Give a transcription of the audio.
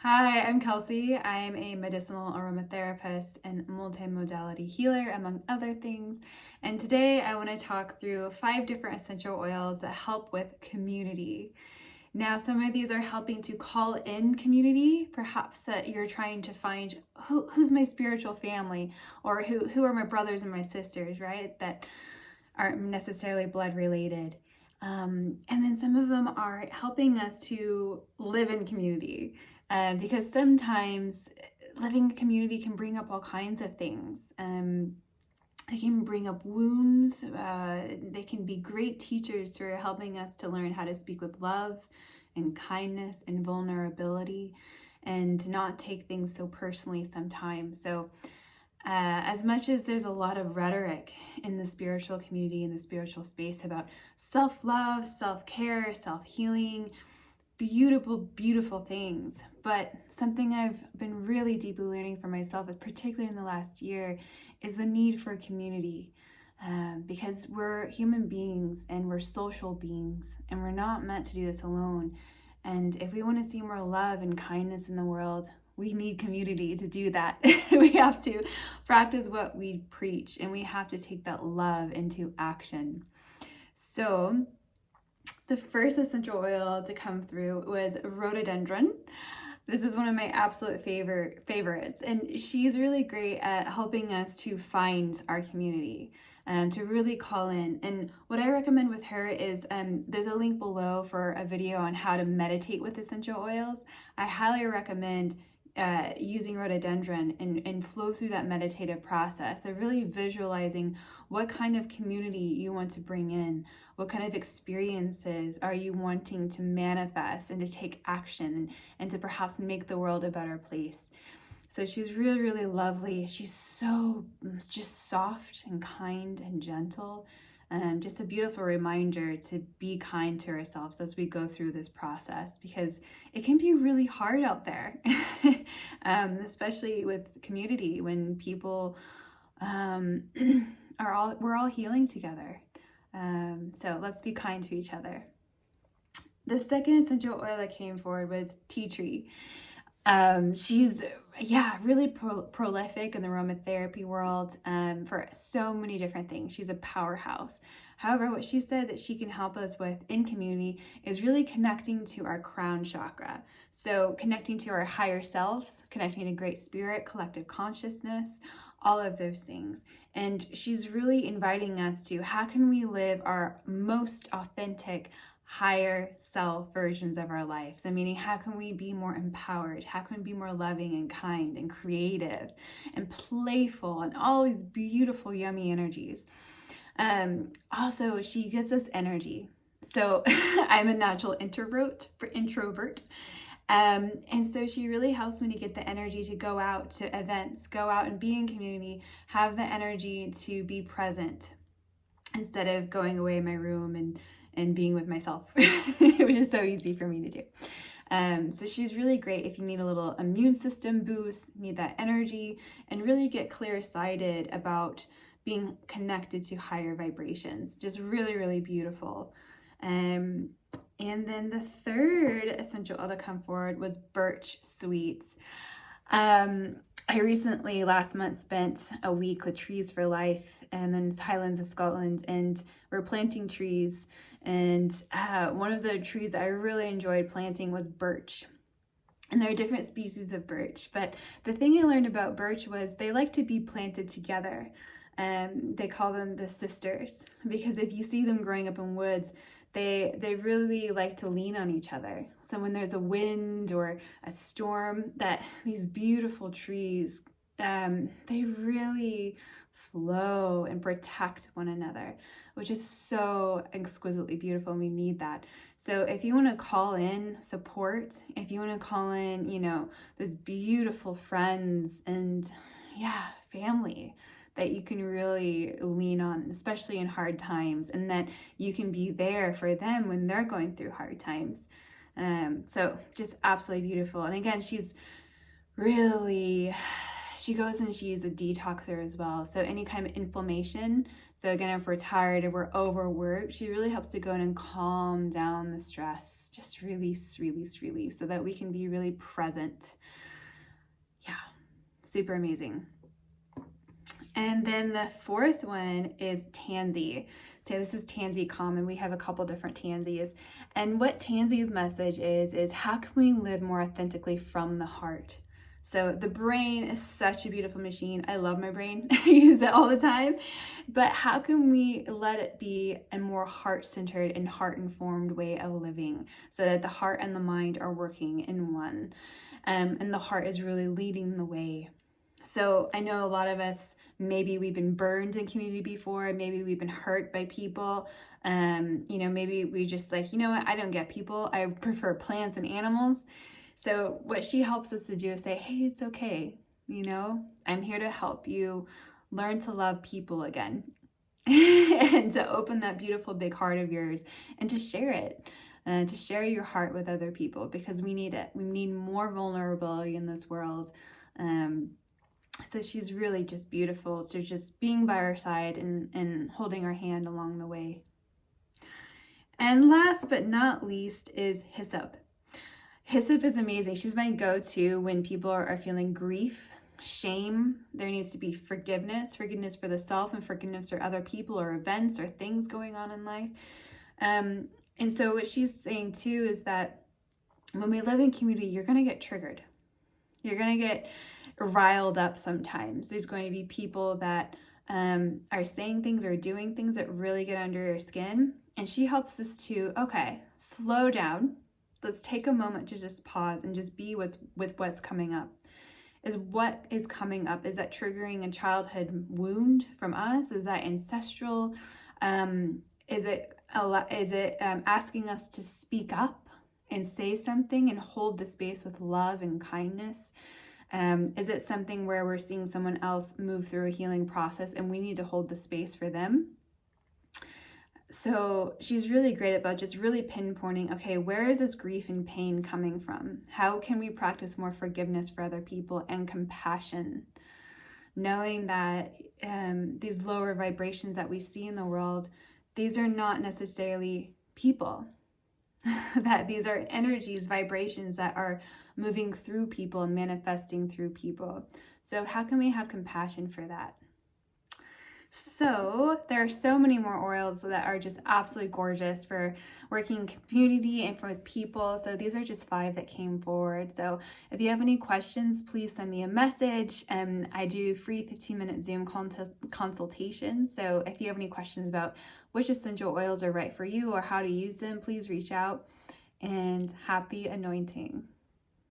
Hi, I'm Kelsey. I'm a medicinal aromatherapist and multimodality healer, among other things. And today I want to talk through 5 different essential oils that help with community. Now, some of these are helping to call in community, perhaps that you're trying to find who's my spiritual family, or who are my brothers and my sisters, right? That aren't necessarily blood related. And then some of them are helping us to live in community, because sometimes living in community can bring up all kinds of things. They can bring up wounds. They can be great teachers who are helping us to learn how to speak with love and kindness and vulnerability and not take things so personally sometimes. So as much as there's a lot of rhetoric in the spiritual community, in the spiritual space about self-love, self-care, self-healing, beautiful, beautiful things. But something I've been really deeply learning for myself, particularly in the last year, is the need for community. Because we're human beings and we're social beings and we're not meant to do this alone. And if we want to see more love and kindness in the world, we need community to do that. We have to practice what we preach and we have to take that love into action. So the first essential oil to come through was rhododendron. This is one of my absolute favorites, and she's really great at helping us to find our community, to really call in. And what I recommend with her is there's a link below for a video on how to meditate with essential oils. I highly recommend using rhododendron and flow through that meditative process of really visualizing what kind of community you want to bring in, what kind of experiences are you wanting to manifest and to take action and to perhaps make the world a better place. So she's really, really lovely. She's so just soft and kind and gentle. Just a beautiful reminder to be kind to ourselves as we go through this process, because it can be really hard out there, especially with community when people we're all healing together. So let's be kind to each other. The second essential oil that came forward was tea tree. She's really prolific in the aromatherapy world for so many different things. She's a powerhouse. However, what she said that she can help us with in community is really connecting to our crown chakra. So connecting to our higher selves, connecting to great spirit, collective consciousness, all of those things. And she's really inviting us to how can we live our most authentic, higher self versions of our lives. Meaning, how can we be more empowered? How can we be more loving and kind and creative and playful and all these beautiful, yummy energies? Also, she gives us energy. So I'm a natural introvert. And so she really helps me to get the energy to go out to events, go out and be in community, have the energy to be present instead of going away in my room and being with myself, which is so easy for me to do. So she's really great if you need a little immune system boost, need that energy, and really get clear-sighted about being connected to higher vibrations. Just really, really beautiful. And then the third essential oil to come forward was birch sweets. I recently, last month, spent a week with Trees for Life and then Highlands of Scotland, and we're planting trees. And one of the trees I really enjoyed planting was birch. And there are different species of birch, but the thing I learned about birch was they like to be planted together. They call them the sisters, because if you see them growing up in woods, they really like to lean on each other. So when there's a wind or a storm, that these beautiful trees, they really flow and protect one another, which is so exquisitely beautiful. And we need that. So if you want to call in support, if you want to call in, those beautiful friends and family that you can really lean on, especially in hard times, and that you can be there for them when they're going through hard times. So just absolutely beautiful. And again, she's she goes and she's a detoxer as well. So any kind of inflammation. So again, if we're tired or we're overworked, she really helps to go in and calm down the stress. Just release, release, release, so that we can be really present. Yeah, super amazing. And then the fourth one is Tansy. So this is Tansy Common. We have a couple different Tansies. And what Tansy's message is how can we live more authentically from the heart? So the brain is such a beautiful machine. I love my brain. I use it all the time. But how can we let it be a more heart-centered and heart-informed way of living, so that the heart and the mind are working in one? And the heart is really leading the way. So I know a lot of us, maybe we've been burned in community before, maybe we've been hurt by people. Maybe we just like, you know what, I don't get people. I prefer plants and animals. So what she helps us to do is say, hey, it's okay. I'm here to help you learn to love people again and to open that beautiful big heart of yours and to share it. To share your heart with other people, because we need it. We need more vulnerability in this world. So she's really just beautiful. So just being by our side and holding our hand along the way. And last but not least is Hyssop. Hyssop is amazing. She's my go-to when people are feeling grief, shame. There needs to be forgiveness for the self and forgiveness for other people or events or things going on in life. And so what she's saying too is that when we live in community, you're going to get triggered. You're going to get riled up sometimes. There's going to be people that are saying things or doing things that really get under your skin. And she helps us to, okay, slow down. Let's take a moment to just pause and just be with what's coming up. What is coming up? Is that triggering a childhood wound from us? Is that ancestral? Is it asking us to speak up and say something and hold the space with love and kindness? Is it something where we're seeing someone else move through a healing process and we need to hold the space for them? So she's really great about just really pinpointing, okay, where is this grief and pain coming from? How can we practice more forgiveness for other people and compassion? Knowing that these lower vibrations that we see in the world, these are not necessarily people. That these are energies, vibrations that are moving through people and manifesting through people. So how can we have compassion for that? So there are so many more oils that are just absolutely gorgeous for working in community and for people. So these are just 5 that came forward. So if you have any questions, please send me a message. I do free 15-minute Zoom consultations. So if you have any questions about which essential oils are right for you or how to use them, please reach out. And happy anointing.